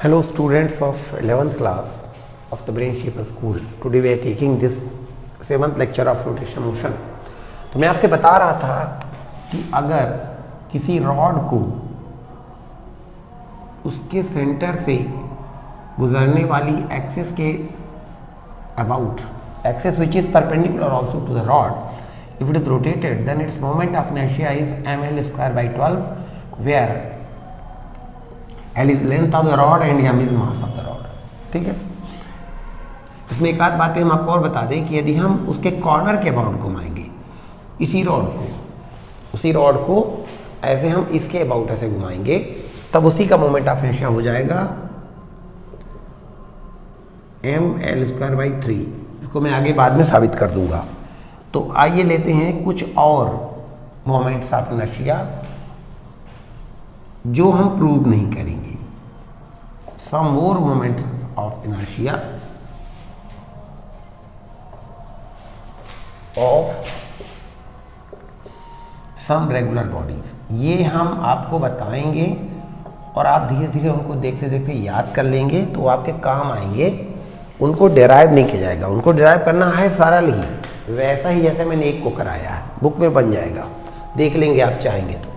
Hello students of 11th class of the Brain Shaper School. Today we are taking this 7th lecture of rotation motion. तो मैं आपसे बता रहा था कि अगर किसी रॉड को उसके सेंटर से गुजरने वाली एक्सिस के about, axis which is perpendicular also to the rod, if it is rotated then its moment of inertia is ml square by 12 where L is length of the rod and m is mass of the rod. ठीक है। इसमें एक आध बातें हम आपको और बता दें कि यदि हम उसके कॉर्नर के अबाउट घुमाएंगे उसी रॉड को ऐसे हम इसके अबाउट ऐसे घुमाएंगे तब उसी का मोमेंट ऑफ इनर्शिया हो जाएगा ml स्क्वायर बाई 3। इसको मैं आगे बाद में साबित कर दूंगा। तो आइए लेते हैं कुछ और मोमेंट्स ऑफ इनर्शिया जो हम प्रूव नहीं करेंगे। Some more moment of inertia of some regular bodies, ये हम आपको बताएंगे और आप धीरे धीरे उनको देखते देखते याद कर लेंगे तो आपके काम आएंगे। उनको डेराइव नहीं किया जाएगा, उनको डेराइव करना है सरल ही, वैसा ही जैसे मैंने एक को कराया है, बुक में बन जाएगा, देख लेंगे आप चाहेंगे तो।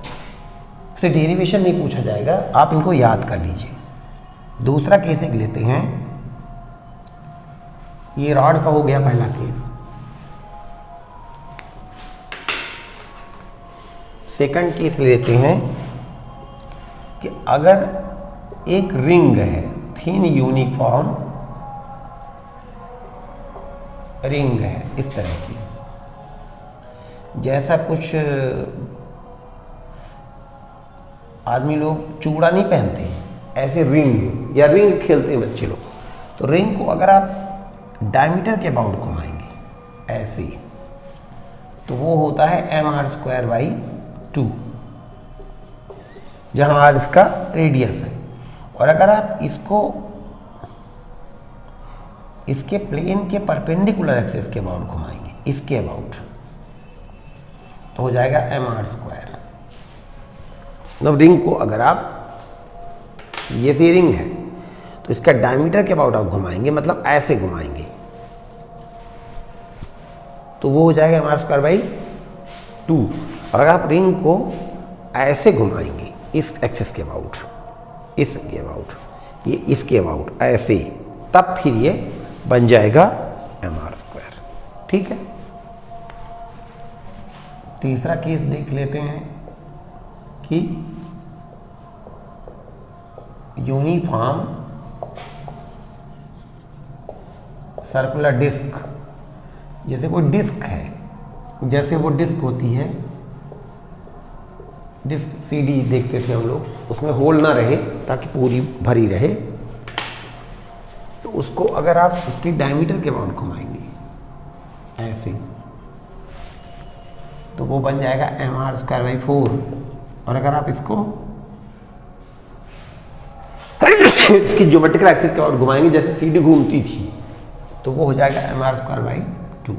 से डेरिवेशन नहीं पूछा जाएगा, आप इनको याद कर लीजिए। दूसरा केस एक लेते हैं, ये रॉड का हो गया पहला केस। सेकंड केस लेते हैं कि अगर एक रिंग है, थिन यूनिफॉर्म रिंग है इस तरह की, जैसा कुछ आदमी लोग चूड़ा नहीं पहनते, ऐसे रिंग या रिंग खेलते हैं बच्चे लोग। तो रिंग को अगर आप डायमीटर के अबाउट घुमाएंगे ऐसे, तो वो होता है mr स्क्वायर बाई 2, जहां r इसका रेडियस है। और अगर आप इसको इसके प्लेन के परपेंडिकुलर एक्सिस के अबाउट घुमाएंगे, इसके अबाउट, तो हो जाएगा mr स्क्वायर। मतलब रिंग को अगर आप, ये सी रिंग है तो इसका डायमीटर के अबाउट आप घुमाएंगे, मतलब ऐसे घुमाएंगे, तो वो हो जाएगा mr स्क्वायर बाई 2। अगर आप रिंग को ऐसे घुमाएंगे इस एक्सिस के अबाउट, इसके अबाउट, ये इसके अबाउट ऐसे, तब फिर ये बन जाएगा mr स्क्वायर। ठीक है। तीसरा केस देख लेते हैं कि यूनिफॉर्म सर्कुलर डिस्क, जैसे कोई डिस्क है, जैसे वो डिस्क होती है, डिस्क सीडी देखते थे हम लोग, उसमें होल ना रहे ताकि पूरी भरी रहे, तो उसको अगर आप उसकी डायमीटर के अबाउट घुमाएंगे ऐसे, तो वो बन जाएगा mr स्क्वायर बाई 4। और अगर आप इसको इसकी ज्योमेट्रिकल एक्सिस के अबाउट घुमाएंगे, जैसे सीडी घूमती थी, तो वो हो जाएगा mr स्क्वायर बाई 2।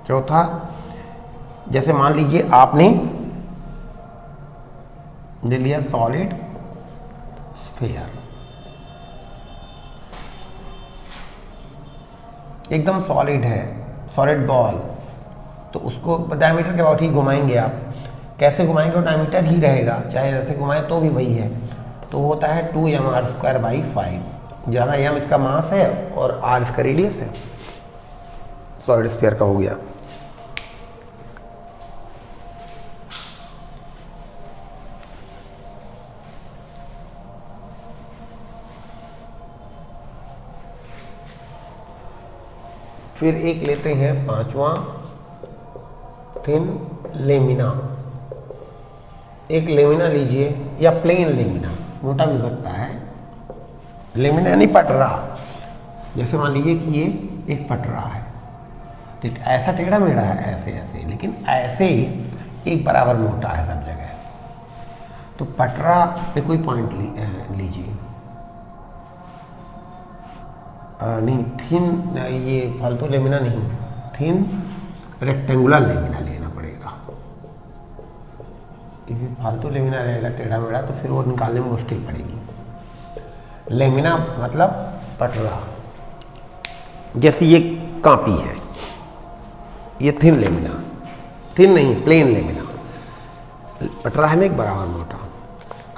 चौथा, जैसे मान लीजिए आपने ले लिया सॉलिड स्फीयर, एकदम सॉलिड है, सॉलिड बॉल, तो उसको डायमीटर के अबाउट ही घुमाएंगे आप। कैसे घुमाएंगे? वो डायमीटर ही रहेगा, चाहे जैसे घुमाएं तो भी वही है। तो होता है 2mr स्क्वायर बाई 5, जहाँ m इसका मास है और r इसका रेडियस है। सॉलिड स्फीयर का हो गया। फिर एक लेते हैं पांचवा, थिन लेमिना। एक लेमिना लीजिए, या प्लेन लेमिना, मोटा भी हो सकता है। लेमिना यानी पटरा। जैसे मान लीजिए कि ये एक पटरा है, तो ऐसा टेढ़ा मेढ़ा है, ऐसे ऐसे, लेकिन ऐसे एक बराबर मोटा है सब जगह। तो पटरा पे कोई पॉइंट लीजिए, नहीं थिन, ये फालतू लेमिना नहीं, थिन रेक्टेंगुलर लेमिना लेना पड़ेगा। ये फालतू लेमिना रहेगा टेढ़ा मेढ़ा तो फिर वो निकालने में मुश्किल पड़ेगी। लेमिना मतलब पटरा, जैसे ये कापी है, ये थिन लेमिना, थिन नहीं प्लेन लेमिना, पटरा है ना एक बराबर मोटा।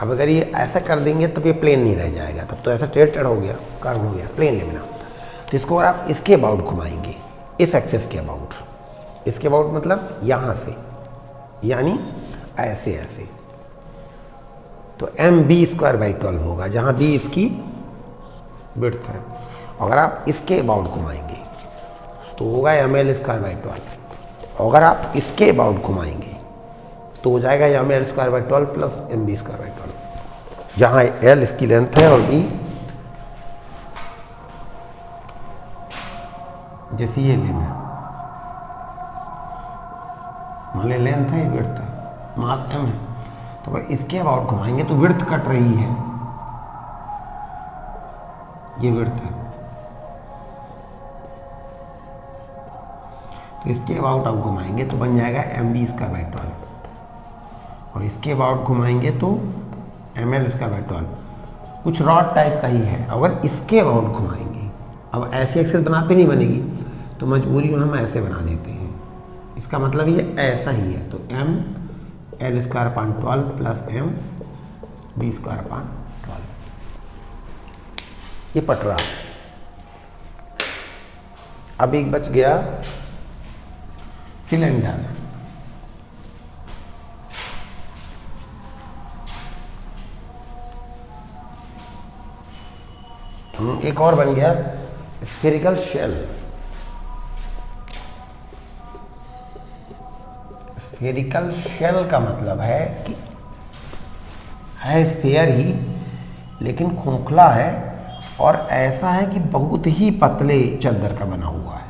अब अगर ये ऐसा कर देंगे तब ये प्लेन नहीं रह जाएगा, तब तो ऐसा टेढ़ हो गया, कर्व हो गया, प्लेन लेमिना। तो इसको अगर आप इसके अबाउट घुमाएंगे, इस एक्सेस के अबाउट, इसके अबाउट मतलब यहाँ से, यानी ऐसे ऐसे, तो MB²/12 होगा, जहाँ B इसकी विड्थ है। अगर आप इसके अबाउट घुमाएंगे तो होगा ML²/12। अगर आप इसके अबाउट घुमाएंगे तो हो जाएगा ML²/12 प्लस MB²/12, जहाँ L इसकी लेंथ है और B जैसी ये लेंथ, मान ले लेंथ है, विड्थ है, मास M है, तो अगर इसके अबाउट घुमाएंगे तो विड्थ कट रही है, ये विड्थ है, तो इसके अबाउट आप घुमाएंगे तो बन जाएगा MB²/12, और इसके अबाउट घुमाएंगे तो ML²/12, कुछ रॉड टाइप का ही है। अगर इसके अबाउट घुमाएंगे, अब ऐसी एक्सेस बनाते नहीं बनेगी तो मजबूरी में हम ऐसे बना देते हैं, इसका मतलब ये ऐसा ही है, तो ML²/12 प्लस MB²/12, ये पटरा। अब एक बच गया सिलेंडर। एक और बन गया स्फेरिकल शेल। स्फेरिकल शेल का मतलब है कि है स्फेयर ही लेकिन खोखला है, और ऐसा है कि बहुत ही पतले चद्दर का बना हुआ है,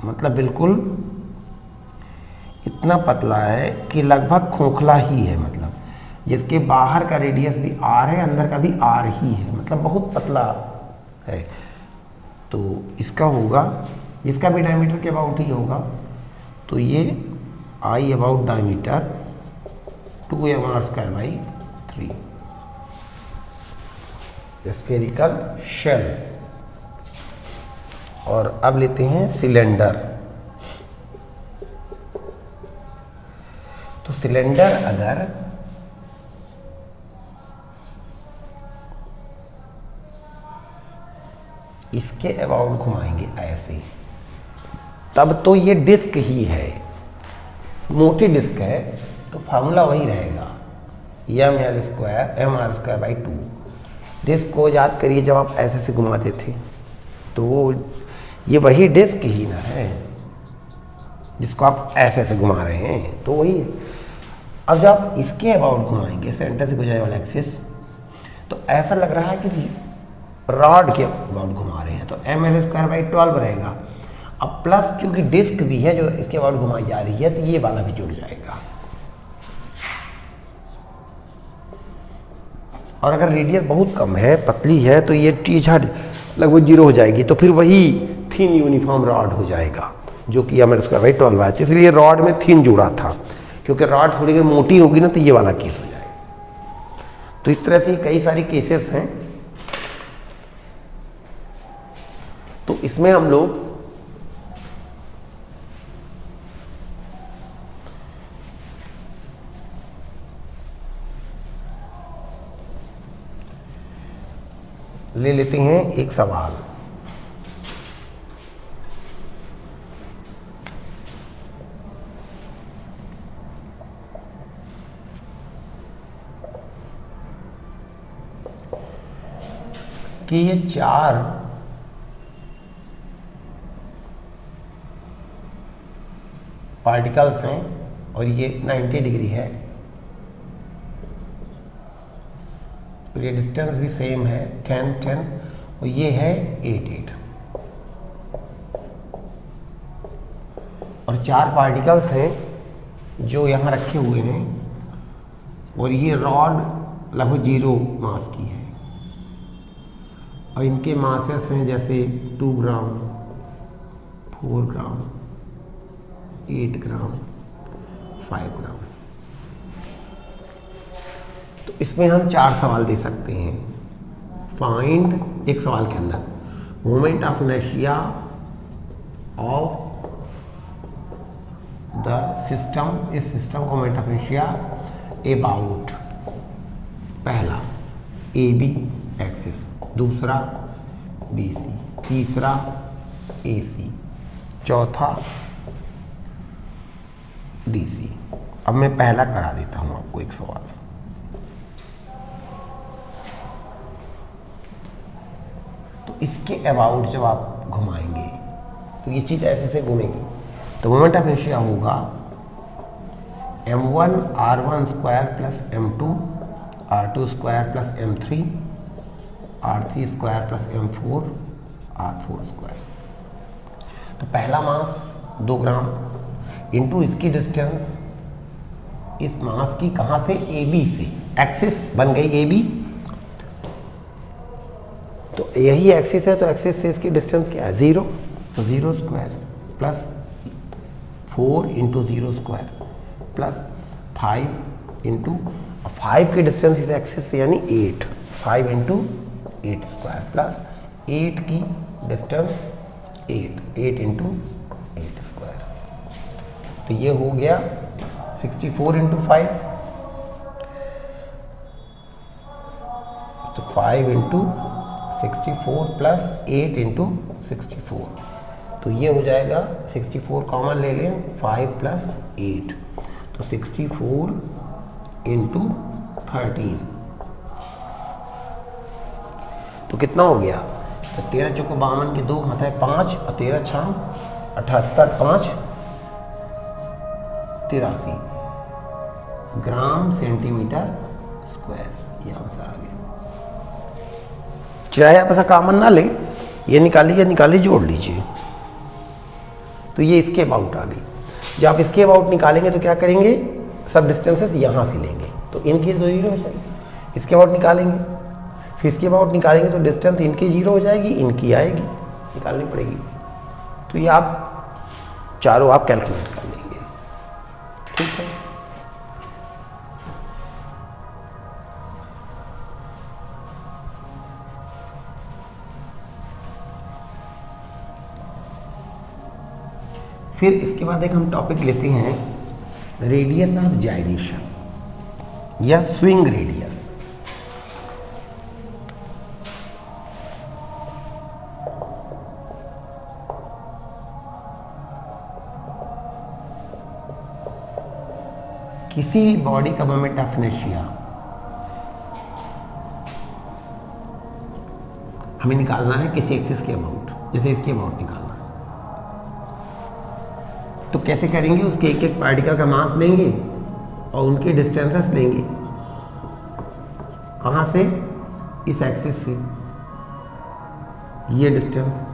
मतलब बिल्कुल इतना पतला है कि लगभग खोखला ही है, मतलब जिसके बाहर का रेडियस भी R है, अंदर का भी R ही है, मतलब बहुत पतला है। तो इसका होगा, इसका भी डायमीटर के अबाउट ही होगा, तो ये I about diameter 2mR²/3, spherical shell. और अब लेते हैं सिलेंडर। तो सिलेंडर अगर इसके अबाउट घुमाएंगे ऐसे, तब तो ये डिस्क ही है, मोटी डिस्क है, तो फार्मूला वही रहेगा MR²/2। डिस्क को याद करिए, जब आप ऐसे से घुमाते थे तो वो ये वही डिस्क ही ना है जिसको आप ऐसे से घुमा रहे हैं, तो वही है। अब जब आप इसके अबाउट घुमाएंगे, सेंटर से गुजरने वाला एक्सिस, तो ऐसा लग रहा है कि रॉड के अबाउट घुमा रहे हैं, तो ML²/12 रहेगा। अब प्लस चूंकि डिस्क भी है जो इसके अबाउट घुमाई जा रही है, तो ये वाला भी जुड़ जाएगा। और अगर रेडियस बहुत कम है, पतली है, तो ये T_Z लगभग 0 हो जाएगी, तो फिर वही थिन यूनिफॉर्म रॉड हो जाएगा, जो कि ML²/12 है। इसलिए रॉड में थिन जुड़ा था, क्योंकि रॉड थोड़ी देर मोटी होगी ना, तो ये वाला केस हो जाएगा। तो इस तरह से कई सारी केसेस हैं। तो इसमें हम लोग ले लेते हैं एक सवाल। कि ये 4 पार्टिकल्स हैं और ये 90 डिग्री है, और ये डिस्टेंस भी सेम है 10 10, और ये है 8 8, और 4 पार्टिकल्स हैं जो यहाँ रखे हुए हैं, और ये रॉड लगभग 0 मास की है, और इनके मासेस हैं जैसे 2 ग्राम, 4 ग्राम, 8 ग्राम, 5 ग्राम। तो इसमें हम 4 सवाल दे सकते हैं। फाइंड, एक सवाल के अंदर moment of inertia of the system, इस सिस्टम को मोमेंट ऑफ इनर्शिया अबाउट, पहला ए बी एक्सिस, दूसरा बी सी, तीसरा ए सी, चौथा डी सी। अब मैं पहला करा देता हूं आपको एक सवाल। तो इसके अबाउट जब आप घुमाएंगे तो ये चीज ऐसे से घूमेगी, तो मोमेंट ऑफ इनर्शिया होगा m1 r1 square plus m2 r2 square plus m3 r3 square plus m4 r4 square. तो पहला मास 2 ग्राम इंटू इसकी डिस्टेंस, इस मास की कहाँ से, ए बी से, एक्सिस बन गई ए बी, तो यही एक्सिस है, तो एक्सिस से इसकी डिस्टेंस क्या है 0, तो 0 square plus 4 into 0 square plus 5 into 5 की डिस्टेंस इस एक्सिस से यानी 8, 5 इंटू 8 स्क्वायर प्लस 8 की डिस्टेंस 8 इंटू 8 स्क्वायर। तो ये हो गया 64 इंटू 5, तो 5 इंटू 64 प्लस 8 इंटू 64, तो ये हो जाएगा 64 कॉमन ले लें, 5 प्लस 8, तो 64 इंटू 13, तो कितना हो गया, तो 13 चौको 52 के 2 हाथ है 5 और 13 6 78, 5 83 ग्राम सेंटीमीटर स्क्वायर, ये आंसर आ गया। चाहे आप ऐसा कॉमन ना ले, ये निकालिए जोड़ लीजिए, तो ये इसके अबाउट आ गई। जब आप इसके अबाउट निकालेंगे तो क्या करेंगे, सब डिस्टेंसेस यहाँ से लेंगे, तो इनकी तो 0 हो जाएगी, इसके अबाउट निकालेंगे, फिर इसके अबाउट निकालेंगे तो डिस्टेंस इनकी 0 हो जाएगी, इनकी आएगी, निकालनी पड़ेगी। तो ये आप चारों आप कैलकुलेट कर लेंगे, ठीक है। फिर इसके बाद एक हम टॉपिक लेते हैं रेडियस ऑफ जाइरेशन या स्विंग रेडियस। किसी भी बॉडी का मोमेंट ऑफ इनर्शिया हमें निकालना है किसी एक्सिस के अबाउट, जैसे इसके अबाउट निकालना, तो कैसे करेंगे, उसके एक एक पार्टिकल का मास लेंगे और उनके डिस्टेंसेस लेंगे, कहाँ से, इस एक्सिस से, ये डिस्टेंस,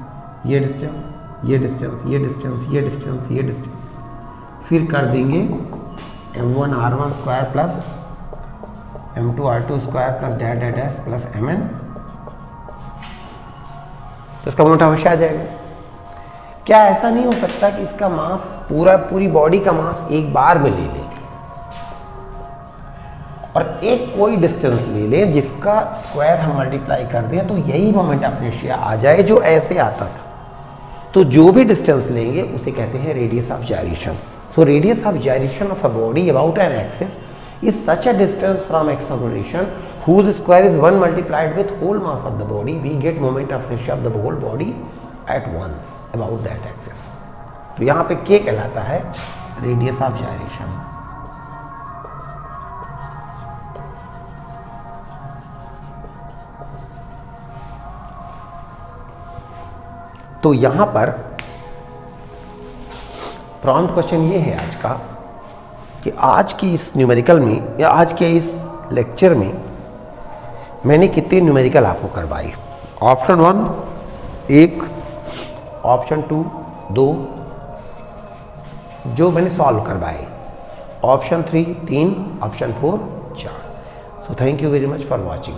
ये डिस्टेंस, ये डिस्टेंस, ये डिस्टेंस, ये डिस्टेंस, ये डिस्टेंस, फिर कर देंगे m1 r1 square plus m2 r2 square plus dash dash dash plus mn, तो इसका मोटा हमेशा आ जाएगा। क्या ऐसा नहीं हो सकता कि इसका मास पूरी बॉडी का मास एक बार में ले लें और एक कोई डिस्टेंस ले लें जिसका स्क्वायर हम मल्टीप्लाई कर दें, तो यही मोमेंट ऑफ इनर्शिया आ जाए जो ऐसे आता था। तो जो भी डिस्टेंस लेंगे उसे कहते हैं radius of gyration. So radius of gyration of a body about an axis is such a distance from acceleration whose square is 1 multiplied with whole mass of the body, we get moment of inertia of the whole body at once about that axis. तो यहाँ पे K कहलाता है radius of जाइरेशन। तो यहाँ पर prompt question ये है आज का कि आज की इस न्यूमेरिकल में या आज के इस लेक्चर में मैंने कितने न्यूमेरिकल आपको करवाए। ऑप्शन 1 1, ऑप्शन 2 2 जो मैंने सॉल्व करवाए, option 3 3, option 4 4। So thank you very much for watching.